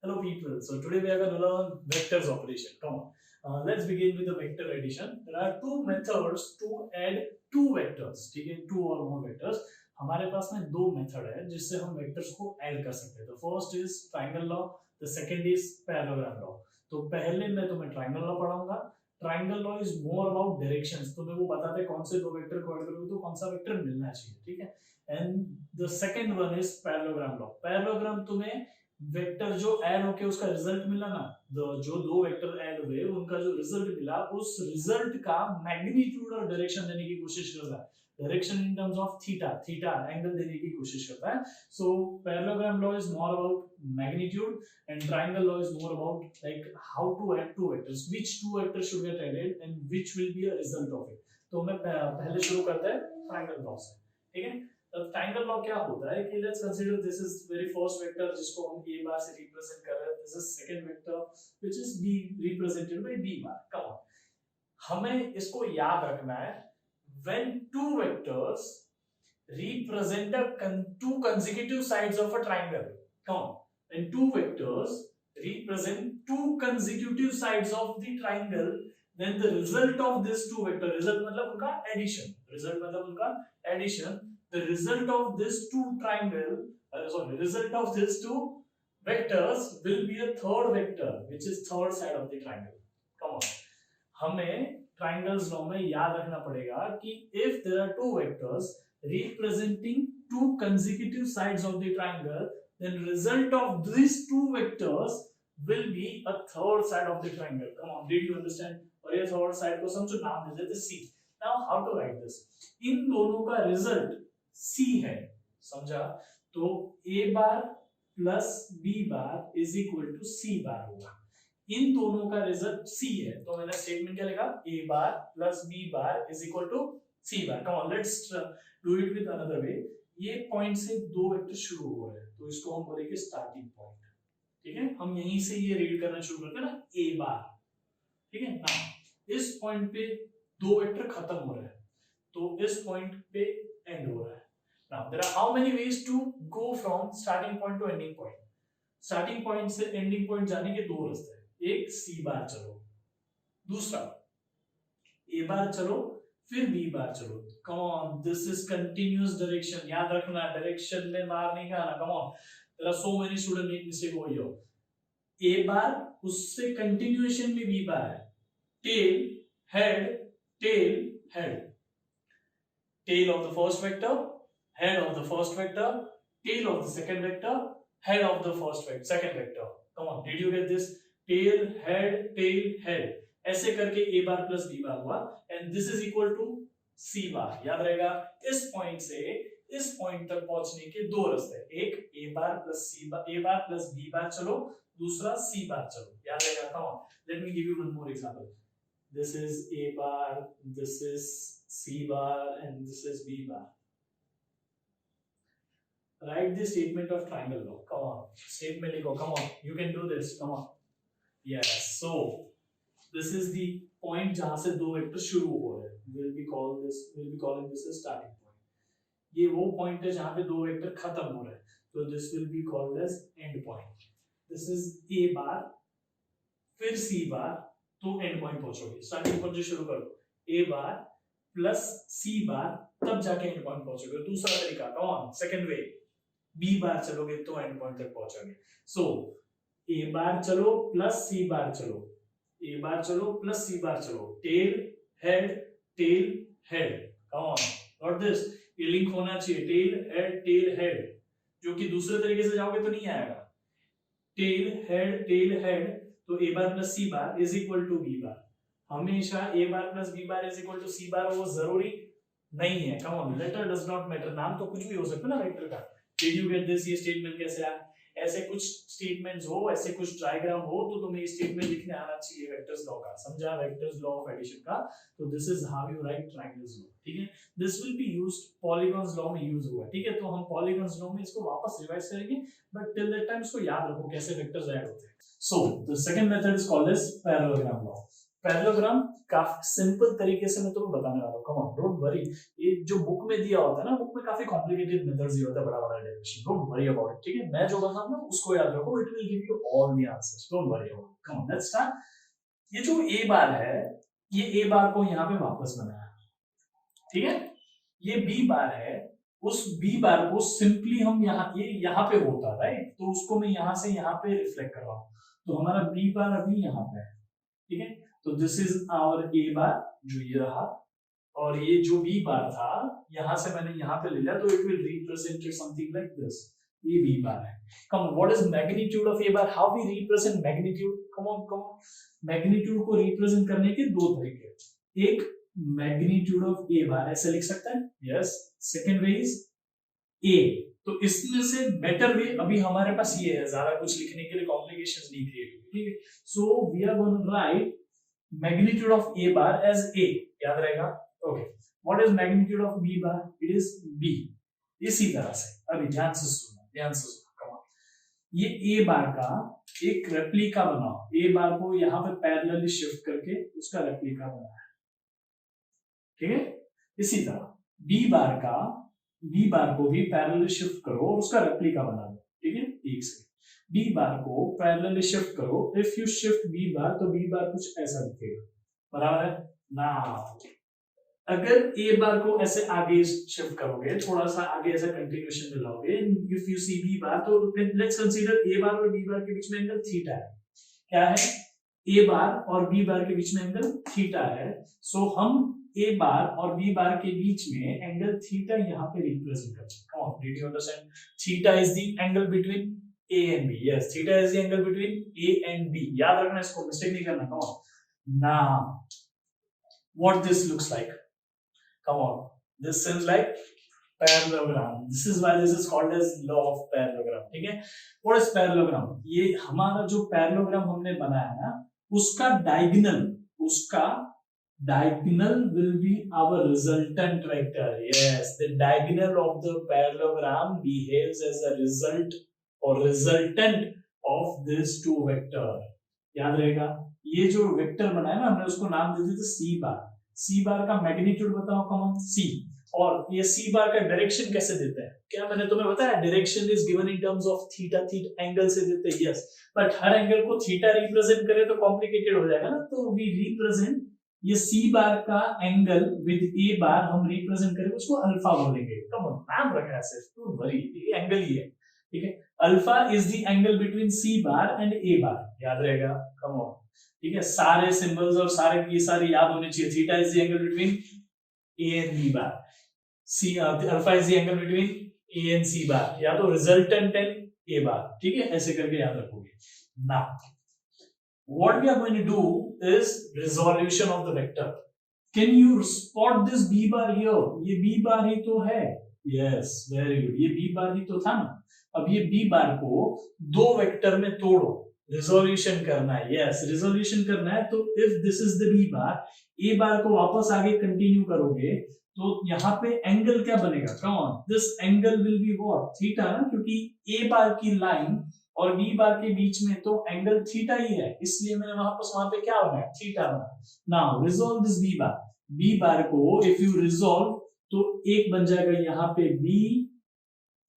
Hello people. So today we are going to learn vectors operation. Come on. Let's begin with the vector addition. There are two methods to add two vectors. ठीक है, two or more vectors. हमारे पास में दो method है जिससे हम vectors को add कर सकते हैं. The first is triangle law. The second is parallelogram law. तो पहले मैं तुम्हें triangle law पढ़ाऊंगा. Triangle law is more about directions. तुम्हें वो बताते हैं कौन से दो वेक्टर को ऐड करोगे तो कौन सा वेक्टर मिलना चाहिए. ठीक है. And the second one is parallelogram law. Parallelogram तुम्हें वेक्टर जो ऐड होके उसका रिजल्ट मिला ना, जो दो वेक्टर ऐड हुए उनका जो रिजल्ट मिला उस रिजल्ट का मैग्नीट्यूड और डायरेक्शन देने की कोशिश करता है. Direction in terms of theta, theta angle देने की कोशिश करता है. So parallelogram law is more about magnitude and triangle law is more about like how to add two vectors, which two vectors should get added and which will be a result of it. तो मैं पहले शुरू करते हैं triangle law से. ठीक है. Triangle law क्या होता है कि let's consider this is very first vector जिसको हम a बार से रिप्रेजेंट कर रहे हैं. This is second vector which is b represented by b bar. Come on, हमें इसको याद रखना है. when two vectors represent two consecutive sides of a triangle. Come on, when two vectors represent two consecutive sides of the triangle, then the result of this two vector, result मतलब उनका addition, result मतलब उनका addition, the result of this two triangle, result of these two vectors will be a third vector which is third side of the triangle. Come on, हमें triangles law में याद रखना पड़ेगा कि if there are two vectors representing two consecutive sides of the triangle, then result of these two vectors will be a third side of the triangle. Come on, did you understand? और ये third side को समझो, नाम दे देते C. Now how to write this? इन दोनों का result C है, समझा? तो A bar plus B bar is equal to C bar होगा. इन दोनों का रिजल्ट C है, तो मैंने स्टेटमेंट क्या लिखा? A bar plus B bar is equal to C bar. Come on, let's do it with another way. ये पॉइंट से दो वेक्टर शुरू हो रहे हैं तो इसको हम बोलेंगे स्टार्टिंग पॉइंट. ठीक है. हम यहीं से ये रीड करना शुरू करते हैं ना, A बार. ठीक है ना. इस पॉइंट पे दो वेक्टर खत्म हो रहे हैं तो इस पॉइंट पे एंड हो रहा है. Now there are how many ways to go from starting point to ending point. Starting point से एंडिंग पॉइंट जाने के दो रास्ते हैं. एक C बार चलो, दूसरा A बार चलो, फिर B बार चलो. Come on, this is continuous direction. याद रखना, डायरेक्शन में मार नहीं खाना. Come on, there are so many student make mistake over here. A bar उससे कंटिन्यूएशन में B बार है. Tail head, tail head, tail of the first vector, head of the first vector, tail of the second vector, head of the second vector. Come on, did you get this? Tail head ऐसे करके A bar plus B बार हुआ and this is equal to C bar. याद रहेगा. इस point से इस point तक पहुंचने के दो रास्ते हैं. एक A bar plus B bar चलो, दूसरा C बार चलो. याद रहेगा. Come on, let me give you one more example. This is A bar, this is C bar, and this is B bar. Write the statement of triangle law. Come on, statement go. Come on, you can do this. Come on. Yes. So this is the point जहाँ से दो vector शुरू हो रहे हैं. We'll be calling this a starting point. ये वो point है जहाँ पे दो वेक्टर खत्म हो रहे हैं. So this will be called as end point. This is A bar, फिर C bar, तो एंड पॉइंट पहुंचोगे. स्टार्टिंग पॉइंट से शुरू करो, A बार प्लस C बार, तब जाके एंड पॉइंट पहुंचोगे. दूसरा तरीका, come on, second way, B बार चलोगे तो एंड पॉइंट तक पहुंचोगे. सो A बार चलो प्लस C बार चलो, A बार चलो प्लस C बार चलो, tail head, come on, not this. ये लिंक होना चाहिए, टेल हेड, जो कि दूसरे तरीके से जाओगे तो नहीं आएगा. टेल हेड, तो A bar plus C bar is equal to B bar. हमेशा A bar plus B bar is equal to C bar वो जरूरी नहीं है. Come on, letter does not matter. नाम तो कुछ भी हो सकता है ना वेक्टर का. Did you get this? ये स्टेटमेंट कैसे आया? ऐसे कुछ स्टेटमेंट्स हो, ऐसे कुछ डायग्राम हो तो तुम्हें ये स्टेटमेंट लिखने आना चाहिए वेक्टर्स लॉ का. समझा? वेक्टर्स लॉ ऑफ एडिशन का. तो this is how you right triangles law. ठीक है. This will be used, polygons law में यूज हुआ. ठीक है. तो हम पॉलीगॉन्स लॉ में इसको वापस रिवाइज करेंगे, बट टिल दैट टाइम इसको याद रखो कैसे वेक्टर्स ऐड होते हैं. So the second method is called as parallelogram law. Parallelogram काफी सिंपल तरीके से मैं तुम्हें बताने वाला हूँ, कम ऑन डोंट वरी। ये जो बुक में दिया होता है ना, बुक में काफी कॉम्प्लिकेटेड मेथड्स दिया होता है, बड़ा बड़ा derivation, don't worry about it, ठीक है। मैं जो बताऊंगा उसको याद रखो, it will give you all the answers, don't worry about it. Come on let's start. ये जो ए बार है, ये ए बार को यहाँ पे वापस बनाया, ठीक है। ये बी बार है, उस बी बार को सिंपली हम यहाँ, ये यहाँ पे होता राइट, तो उसको मैं यहाँ से यहाँ पे रिफ्लेक्ट कर रहा हूँ, तो हमारा बी बार अभी यहाँ पे है, ठीक है। तो दिस इज आवर ए बार जो ये रहा, और ये जो बी बार था यहां से मैंने यहाँ पे ले लिया, तो it will represent something like this, ये बी बार है। Come on, what is magnitude of a bar, how we represent magnitude, come on. Magnitude को रिप्रेजेंट करने के दो तरीके, एक मैग्नीट्यूड ऑफ ए बार ऐसे लिख सकता है, yes. Second way is a, तो इसमें से बेटर वे अभी हमारे पास ये है, ज्यादा कुछ लिखने के लिए कॉम्प्लिकेशंस नहीं क्रिएट होगी, ठीक है। So we are going to write magnitude of a bar as a, याद रहेगा, okay. what is magnitude of b bar, it is b। इसी तरह से अभी ध्यान से सुनो, ध्यान से सुनो, कम ऑन। ये a बार का एक रेप्लिका बनाओ, a बार को यहाँ पे पैरेलली शिफ्ट करके उसका रेप्लिका बनाया, ठीक है। इसी तरह b बार को भी पैरेलली शिफ्ट करो और उसका रेप्लिका बना दो, ठीक है। एक से बी बार को पैरेलली शिफ्ट करो, if you shift B bar तो बी बार कुछ ऐसा दिखेगा, बराबर है ना। अगर ए बार को ऐसे आगे शिफ्ट करोगे, थोड़ा सा आगे ऐसा कंटिन्यूएशन में लाओगे, if you see B bar, तो लेट्स कंसीडर ए बार और बी बार के बीच में एंगल थीटा है, क्या है, ए बार और बी बार के बीच में एंगल थीटा है। सो हम ए बार और बी बार के बीच में एंगल थीटा यहाँ पे रिप्रेजेंट करते हैं, come on, did you understand. Theta is the angle between A and B, yes, theta is the angle between A and B, याद रखना इसको, मिस्टेक नहीं करना, come on। Now what this looks like, come on, this seems like parallelogram, this is why this is called as law of parallelogram, ठीक है। what is parallelogram, ये हमारा जो parallelogram हमने बनाया ना, उसका diagonal will be our resultant vector, yes, the diagonal of the parallelogram behaves as a result और resultant of this two vector, याद रहेगा। ये जो वेक्टर बनाया ना हमने, उसको नाम दे दिया था सी बार। सी बार का मैग्नीट्यूड बताओ, कम ऑन, सी। और ये सी बार का डायरेक्शन कैसे देते हैं, क्या मैंने तुम्हें बताया, direction is given in terms of theta angle से देते हैं, यस। बट हर एंगल को थीटा रिप्रेजेंट करे तो कॉम्प्लिकेटेड हो जाएगा ना, तो वी रिप्रेजेंट ये सी बार का एंगल विद ए बार हम रिप्रेजेंट करेंगे, उसको अल्फा बोलेंगे, कम ऑन, नाम रखा है सिर्फ, डोंट वरी, ये एंगल ही है, ठीक है। Alpha is the angle between C bar and A bar, याद रहेगा, कम ऑन, ठीक है। सारे सिंबल्स और ये सारे याद होने चाहिए। Theta is the angle between A and B bar, C alpha is the angle between A and C bar, या तो रिजल्टेंट एंड ए बार, ठीक है, ऐसे करके याद रखोगे। Now what we are going to do is resolution of the vector. Can you spot this B bar here, ये B bar ही तो है, यस, वेरी गुड, ये बी बार ही तो था ना। अब ये बी बार को दो वेक्टर में तोड़ो, रिजोल्यूशन करना है, यस, रिजोल्यूशन करना है। तो if this is the B bar, A bar को वापस आगे कंटिन्यू करोगे तो यहाँ पे एंगल क्या बनेगा, कम on, this angle will be what, theta ना, क्योंकि ए बार की लाइन और बी बार के बीच में तो एंगल थीटा ही है, इसलिए मैंने वहां पे क्या बनाया, थीटा बनाया। Now resolve this B bar को इफ यू रिजोल्व तो एक बन जाएगा यहाँ पे B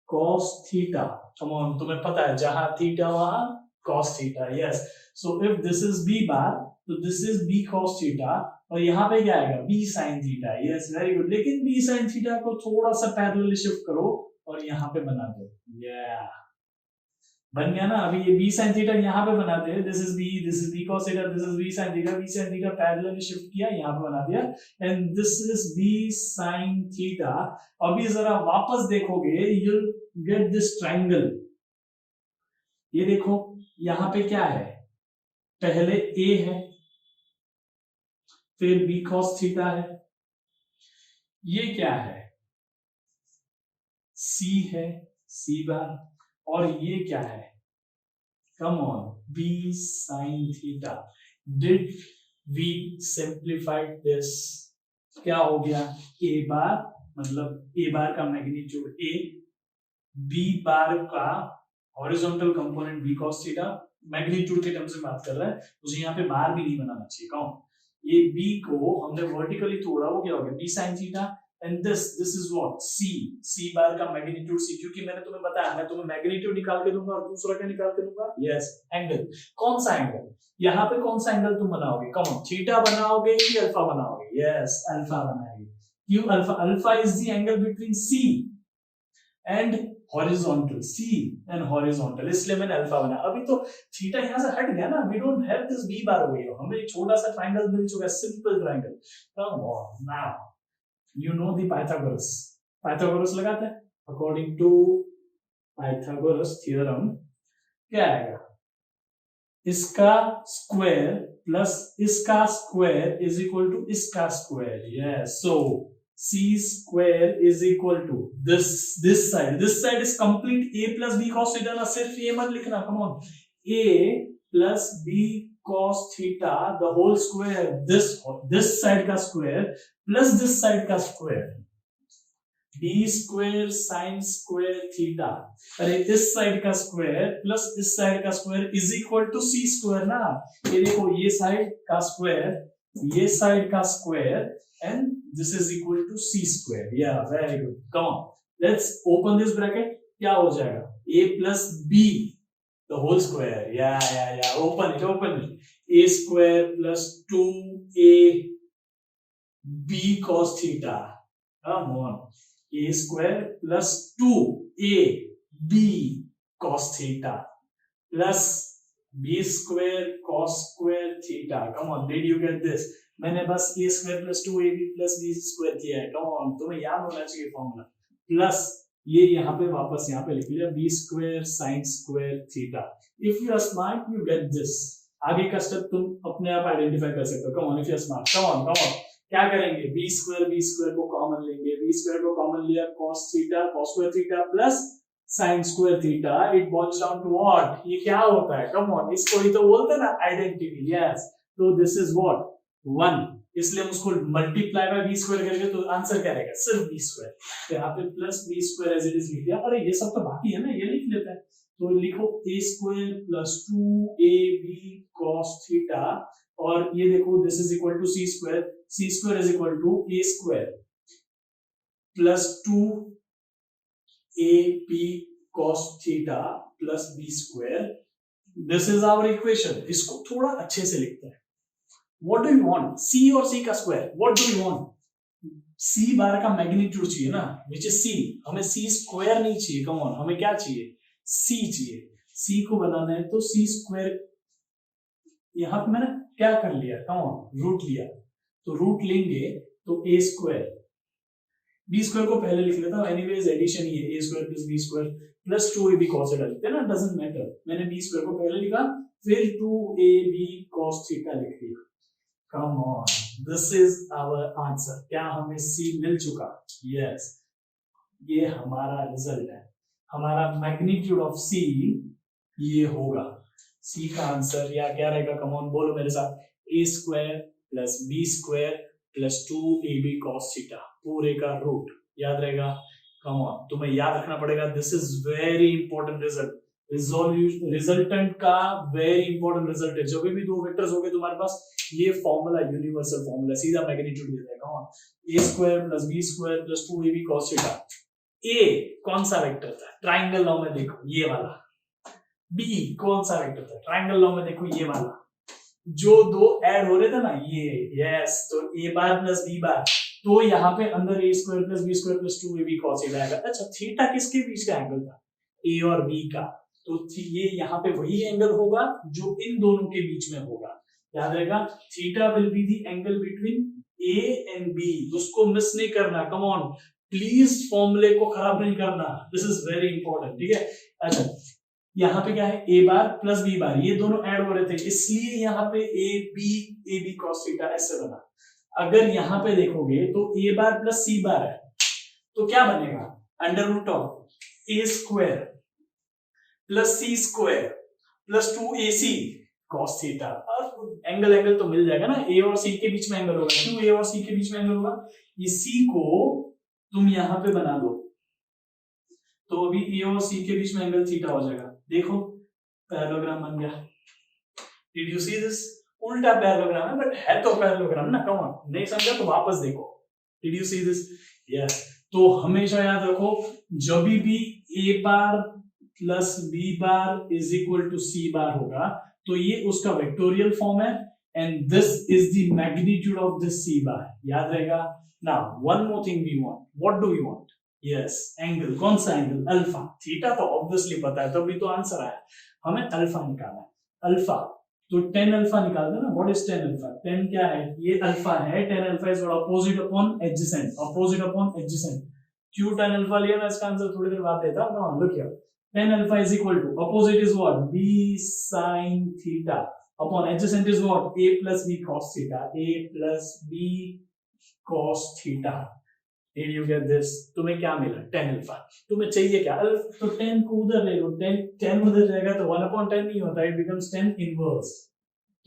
cos theta, come on, तुम्हें पता है जहां थीटा वहां cos theta, yes. So if this is B bar तो this is B cos theta, और यहाँ पे क्या आएगा, B sin theta, yes, very good. लेकिन बी sin थीटा को थोड़ा सा पैरेलली शिफ्ट करो और यहाँ पे बना दो, बन गया ना। अभी ये b sin थीटा यहाँ पे बना दे, this is b cos theta, this is b sin theta parallelly shift किया, यहाँ पे बना दिया, and this is b sin theta. अभी जरा वापस देखोगे, you'll get this triangle, ये देखो यहाँ पे क्या है, पहले a है, फिर b cos थीटा है, ये क्या है, c है, c बार, और ये क्या है, come on, b sin theta. Did we simplified this, क्या हो गया, a बार, मतलब a बार का मैग्नीट्यूड a, b बार का horizontal component b cos theta, magnitude के टर्म्स में बात कर रहा है, मुझे यहाँ पे बार भी नहीं बनाना चाहिए, कौन, ये b को हमने वर्टिकली तोड़ा, वो क्या हो गया b sin theta, and this is what c बार का मैग्नीट्यूड c, क्योंकि मैंने तुम्हें बताया मैं तुम्हें मैग्नीट्यूड निकाल के दूंगा और दूसरा क्या निकाल के दूंगा, यस एंगल। कौन सा एंगल, यहाँ पे कौन सा एंगल तुम बनाओगे, कम ऑन, थीटा बनाओगे कि अल्फा बनाओगे, यस अल्फा बनाओगे। क्यों alpha, alpha is the angle between c and horizontal, c and horizontal, इसलिए मैंने अल्फा बनाया। अभी तो थीटा यहां से हट गया ना, we don't have this b bar हो गया, हमें एक छोटा सा ट्रायंगल मिल चुका है, simple triangle. Come on now you know the Pythagoras, Pythagoras लगाते हैं, अकॉर्डिंग टू पाइथागोरस थ्योरम क्या आएगा, इसका स्क्वायर प्लस इसका स्क्वायर इज इक्वल टू इसका square, yes, so c square is equal to this side is complete a plus b cos theta ना, सिर्फ a मत लिखना, come on, a plus b cos theta the whole square, this side का square plus this side का square, b square sin square theta, अरे इस side का square plus इस साइड का square is equal to c square ना, ये देखो ये साइड का स्क्वायर, ये साइड का square and this is equal to c square, yeah, very good, come on, let's open this bracket, क्या हो जाएगा, a plus b the whole square, yeah, open it, a square plus 2a b cos theta, come on, a square plus 2a b cos theta plus b square cos square theta, come on, did you get this? मैंने बस a square plus 2ab plus b square किया है, come on, तुम्हें याद होना चाहिए formula, plus ये यहाँ पे वापस यहाँ पे लिख लिया b square sin square theta, if you are smart you get this, आगे का स्टेप तुम अपने आप आइडेंटिफाई कर सकते हो, come on, if you are smart, come on, क्या करेंगे, b square को कॉमन लेंगे, b square को कॉमन लिया, cos square theta plus sin square theta, it boils down to what, ये क्या होता है, come on, इसको ही तो बोलते हैं ना identity, yes, so this is what 1, इसलिए हम उसको मल्टीप्लाई बाय b स्क्वायर करेंगे तो आंसर क्या रहेगा, सिर्फ b स्क्वायर, तो यहाँ पे plus b square as it is लिख दिया, अरे ये सब तो बाकी है ना, ये लिख लेते हैं, तो लिखो a square plus 2ab cos theta, और ये देखो this is equal to c square is equal to a square plus 2ab cos theta plus b square, this is our equation, इसको थोड़ा अच्छे से लिखते हैं, What do you want? C और C का square. What do you want? C बार का magnitude चाहिए ना, which is C. हमें C स्क्वायर नहीं चाहिए. Come on, हमें क्या चाहिए? C चाहिए. C को बनाना है तो C स्क्वायर. यहाँ पे मैंने क्या कर लिया? Come on, रूट लिया. तो रूट लेंगे तो A स्क्वायर. B स्क्वायर को पहले लिख लेता हूँ. Anyways एडिशन ही है. A square plus B square plus 2AB cos theta लिखते हैं ना. Doesn't matter. मैंने B स्क्वायर को पहले लिखा, फिर 2AB cos थीटा लिख दिया. Come on, this is our answer. क्या हमें C मिल चुका? Yes. ये हमारा रिजल्ट है. हमारा मैग्नीट्यूड ऑफ C ये होगा. C का आंसर या क्या रहेगा? Come on, बोलो मेरे साथ. A square plus B square plus 2AB cos theta पूरे का रूट याद रहेगा. Come on, तुम्हें याद रखना पड़ेगा. This is very important result. Resultant का वेरी इंपॉर्टेंट रिजल्ट है. जब भी दो वेक्टर्स होंगे तुम्हारे पास, ये फॉर्मूला यूनिवर्सल फॉर्मूला, सीधा मैग्नीट्यूड दे देगा. a square plus b square plus 2ab cos theta. a कौन सा वेक्टर था? ट्रायंगल लॉ में देखो ये वाला. b कौन सा वेक्टर था? ट्रायंगल लॉ में देखो ये वाला. जो दो ऐड हो रहे थे ना ये, यस, तो a बार प्लस b बार, तो यहाँ पे अंदर a square plus b square plus 2ab cos theta आएगा. अच्छा, थीटा किसके बीच का एंगल था? a और b का. तो ये यहाँ पे वही एंगल होगा जो इन दोनों के बीच में होगा. याद रहेगा, theta will be the angle between a and b. उसको मिस नहीं करना. कम ऑन, प्लीज फॉर्मूले को खराब नहीं करना. This is very important. ठीक है. अच्छा, यहाँ पे क्या है? a बार प्लस b बार, ये दोनों ऐड हो रहे थे, इसलिए यहाँ पे ab cos थीटा ऐसे बना. अगर यहाँ पे देखोगे तो a bar plus c bar है, तो क्या बनेगा? Under root of a square plus c square plus 2ac cos theta. और एंगल तो मिल जाएगा ना. a और c के बीच में एंगल होगा. क्यों a और c के बीच में एंगल होगा? ये c को तुम यहाँ पे बना दो, तो अभी a और c के बीच में एंगल थीटा हो जाएगा. देखो पैरेललोग्राम बन गया. Did you see this? उल्टा पैरेललोग्राम है, बट है तो पैरेललोग्राम ना, कम ऑन, नहीं समझा तो वापस देखो। Did you see this? Yes. तो हमेशा याद रखो, जब भी a bar plus b bar is equal to c bar होगा तो ये उसका वेक्टोरियल फॉर्म है, and this is the magnitude of this c bar, याद रहेगा। Now one more thing we want, what do we want? Yes, angle. कौन सा angle? Alpha. Theta तो ऑब्वियसली पता है, तभी तो आंसर आया, हमें अल्फा निकालना है। अल्फा तो tan अल्फा निकाल दो ना। What is tan alpha? tan क्या है? ये अल्फा है, tan alpha is opposite upon adjacent, opposite upon adjacent. क्यों tan अल्फा लिया? मैं इसका आंसर थोड़ी देर बाद देता हूं। No, look here, tan alpha is equal to opposite is what? b sin theta upon adjacent is what? a plus b cos theta, a plus b cos theta. Did you get this? तुम्हें क्या मिला? tan alpha. तुम्हें चाहिए क्या? तो tan को उधर ले लो, tan उधर जाएगा तो 1/10 नहीं होता, it becomes tan इनवर्स।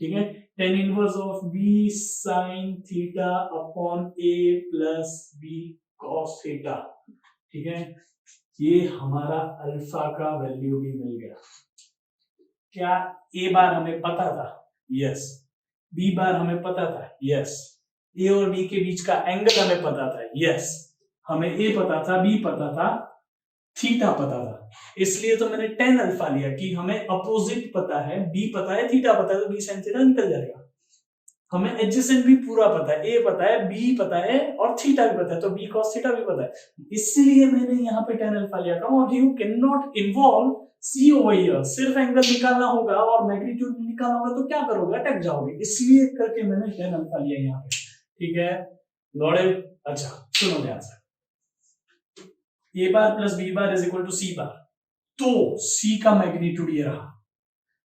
ठीक है, tan inverse of b sin theta upon a plus b cos theta. ठीक है, ये हमारा अल्फा का वैल्यू भी मिल गया। क्या a बार हमें पता था? यस। b बार हमें पता था? यस। ए और बी के बीच का एंगल हमें पता था? यस। हमें ए पता था, बी पता था, थीटा पता था, इसलिए तो मैंने tan अल्फा लिया कि हमें अपोजिट पता है, बी पता है, थीटा पता है, तो बी sin थीटा निकल जाएगा। हमें एडजेसेंट भी पूरा पता है, ए पता है, बी पता है और थीटा भी पता है, तो बी cos थीटा भी पता है, इसलिए मैंने यहाँ पे tan अल्फा लिया। और you can not involve C over here, सिर्फ एंगल निकालना होगा और मैग्नीट्यूड निकालना होगा तो क्या करोगे? अटक जाओगे, इसलिए करके मैंने tan अल्फा लिया यहाँ पे। ठीक है, लॉर्ड। अच्छा सुनो ध्यान से, a bar plus b bar is equal to c bar, तो c का मैग्नीट्यूड ये रहा,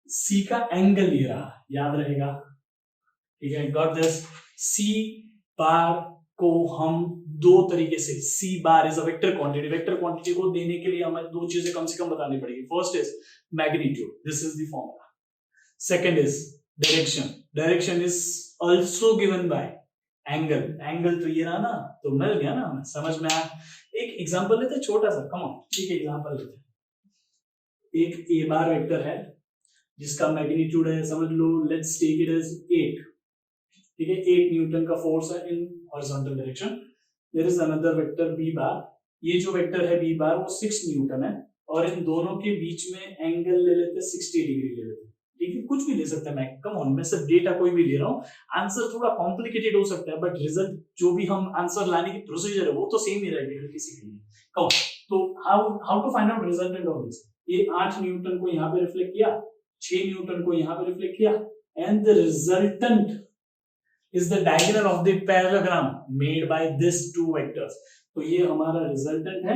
c का एंगल ये रहा, याद रहेगा। ठीक है, गॉट दिस? c बार को हम दो तरीके से, c bar is a vector quantity, vector quantity को देने के लिए हमें दो चीजें कम से कम बतानी पड़ेगी। First is magnitude, this is the formula. Second is direction, direction is also given by angle, angle तो ये रहा ना, तो मिल गया ना, हमें समझ में आया। एक एग्जांपल लेते हैं छोटा सा, कम ऑन, एक एग्जांपल लेते हैं। एक ए बार वेक्टर है जिसका मैग्नीट्यूड है, समझ लो, लेट्स टेक इट एज 8। ठीक है, 8 न्यूटन का फोर्स है in horizontal direction. There is another vector B bar, ये जो वेक्टर है बी बार वो 6 न्यूटन है, और इन दोनों के बीच में एंगल ले लेते हैं 60 डिग्री ले लेते हैं। ठीक है, कुछ भी ले सकते हैं, मैं कम ऑन, मैं सिर्फ डेटा कोई भी ले रहा हूँ। आंसर थोड़ा कॉम्प्लिकेटेड हो सकता है, बट रिजल्ट जो भी हम आंसर लाने की प्रोसीजर है वो तो सेम ही रहेगी हर किसी के लिए। कम, तो how to find out resultant of this? ये 8 न्यूटन को यहाँ पे रिफ्लेक्ट किया, 6 न्यूटन को यहाँ पे रिफ्लेक्ट किया, and the resultant is the diagonal of the parallelogram made by these two vectors। तो ये हमारा रिजल्टेंट है,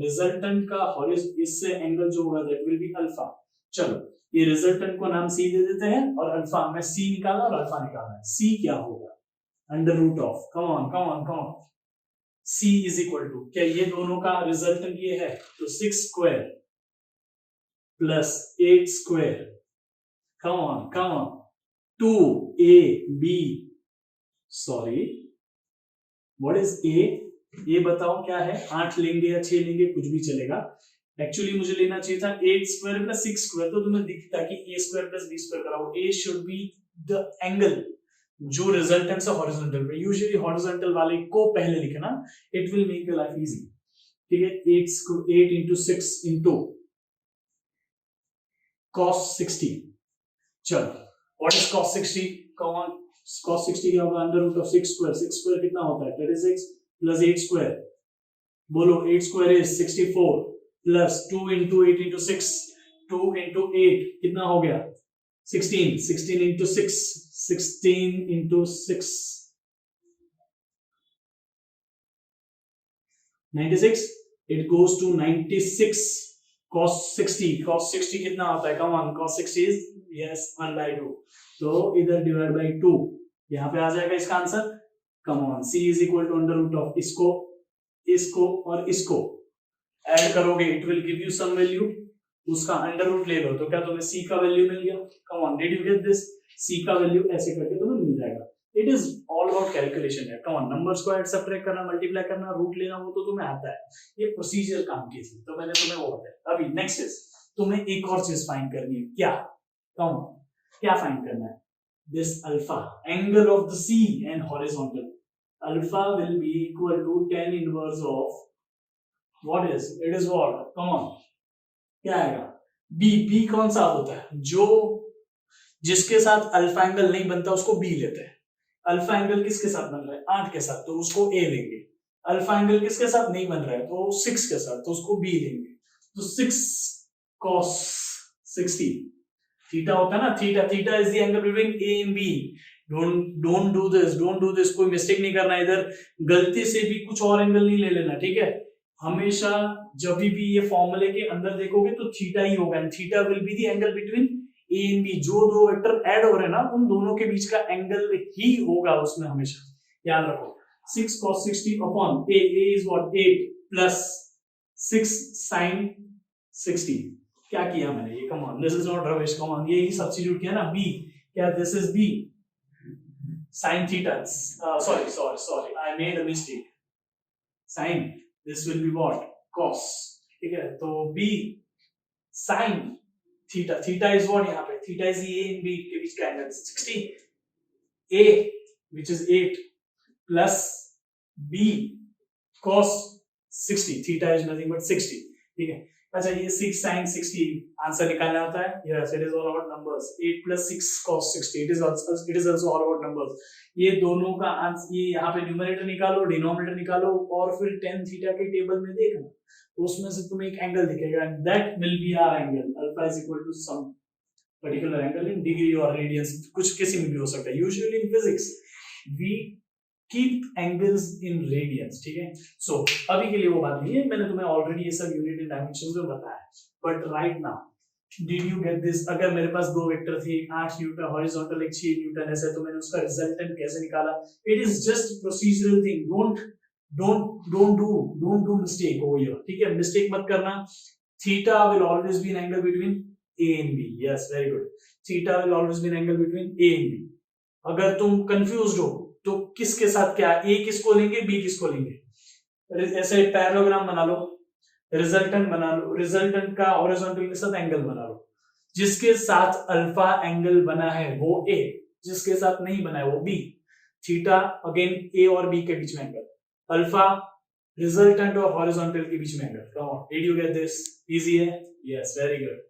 रिजल्टेंट का इससे एंगल जो होगा that will be अल्फा। चलो, ये रिजल्टेंट को नाम c दे देते हैं, और अल्फा में c निकालना और अल्फा निकालना है। c क्या होगा? Under root of, come on come on come on, c is equal to, क्या ये दोनों का रिजल्टेंट ये है, तो 6 square plus 8 square, come on 2ab, sorry what is a बताओ क्या है? 8 लेंगे या 6 लेंगे, कुछ भी चलेगा। एक्चुअली मुझे लेना चाहिए था 8 स्क्वायर प्लस 6 स्क्वायर, तो तुम्हें दिखता कि a square plus b square कराओ। a should be the angle जो रिजल्टेंट से हॉरिजॉन्टल पे, यूजुअली हॉरिजॉन्टल वाले को पहले लिखना, it will make your life easy. ठीक है, 8 into 6 into cos 60। चलो, what is cos 60? Come on, cos 60 क्या होगा? Under root of 6 square, 6 square कितना होता है? 36 प्लस 8 स्क्वायर, बोलो 8 square is 64 plus 2 into 8 into 6, 2 into 8 कितना हो गया? 16, 16 into 6, 16 into 6, 96, it goes to 96 cos 60, cos 60 कितना होता है? Come on, cos 60 is yes 1/2, तो इधर डिवाइड बाय 2, यहाँ पे आ जाएगा इसका answer. Come on, c is equal to under root of इसको और इसको ऐड करोगे, it will give you some value, उसका अंडर रूट ले लो, तो क्या तुम्हें c का वैल्यू मिल गया? Come on, did you get this? c का वैल्यू ऐसे करके तुम्हें मिल जाएगा। It is all about calculation है। कम ऑन, नंबर्स को ऐड सब्ट्रैक्ट करना, मल्टीप्लाई करना, रूट लेना, वो तो तुम्हें आता है, ये प्रोसीजर काम की थी, तो मैंने तुम्हें वो बताया। अभी नेक्स्ट इज, तुम्हें एक और चीज फाइंड करनी है। क्या? कम ऑन, क्या फाइंड करना है? this alpha, angle of the C and horizontal, alpha will be equal to tan inverse of what is, it is what, come on, क्या आएगा, B. B कौन सा होता है, जो जिसके साथ अल्फा एंगल नहीं बनता उसको B लेते हैं। अल्फा एंगल किसके साथ बन रहा है, 8 के साथ, तो उसको A लेंगे। अल्फा एंगल किसके साथ नहीं बन रहा है, तो 6 के साथ, तो उसको B लेंगे। तो 6 cos 60, थीटा होता है ना, theta, theta is the angle between A and B। Don't do this, कोई मिस्टेक नहीं करना, इधर गलती से भी कुछ और एंगल नहीं ले लेना, ठीक है। हमेशा जब भी ये फॉर्मूले के अंदर देखोगे तो थीटा ही होगा, and theta will be the angle between A and B। जो दो वेक्टर ऐड हो रहे हैं ना, उन दोनों के बीच का एंगल ही होगा उसमें, हमेशा याद रखो। 6 cos 60 upon A is what, 8 plus 6 sin 60। क्या किया मैंने, ये कम on, this is not Ravish, come on, ये ही सब्स्टिट्यूट किया ना, B, क्या this is B sin theta, sorry I made a mistake, sin, this will be what, cos, ठीक है। तो B sin theta, theta is what, यहाँ पे theta is A and B के बीच का angle 60, A which is 8 plus B cos 60, theta is nothing but 60, ठीक है। अच्छा, ये 6 sin 60 आंसर निकालना होता है, yes it is all about numbers. 8 plus 6 cos 60, it is also all about numbers। ये दोनों का आंसर, ये यहाँ पे न्यूमरेटर निकालो, डिनोमिनेटर निकालो, और फिर tan थीटा के टेबल में देखना, तो उसमें से तुम्हें एक एंगल दिखेगा, and that will be our angle, alpha is equal to some particular angle in degree और रेडियंस, कुछ किसी में भी हो सकता है। Usually in physics we keep angles in radians, ठीक है। सो अभी के लिए वो बात नहीं है, मैंने तुम्हें ऑलरेडी ये सब यूनिट एंड डायमेंशंस में बताया, but right now did you get this. अगर मेरे पास दो वेक्टर थे, 8 न्यूटन हॉरिजॉन्टल, एक 6 न्यूटन, ऐसे, तो मैंने उसका रिजल्टेंट कैसे निकाला, it is just procedural thing, don't do mistake over here, ठीक है, मिस्टेक मत करना। Theta will always be an angle between A and B, yes very good, theta will always be an angle between A and B। अगर तुम confused हो तो किसके साथ क्या, A किसको लेंगे, B किसको लेंगे, ऐसे पैरेललोग्राम बना लो, रिजल्टेंट बना लो, रिजल्टेंट का हॉरिजॉन्टल के साथ एंगल बना लो, जिसके साथ अल्फा एंगल बना है वो A, जिसके साथ नहीं बना है वो B। थीटा अगेन A और B के बीच में एंगल, अल्फा रिजल्टेंट और हॉरिजॉन्टल के बीच में angle. Come on, did you get this, easy है, यस वेरी गुड।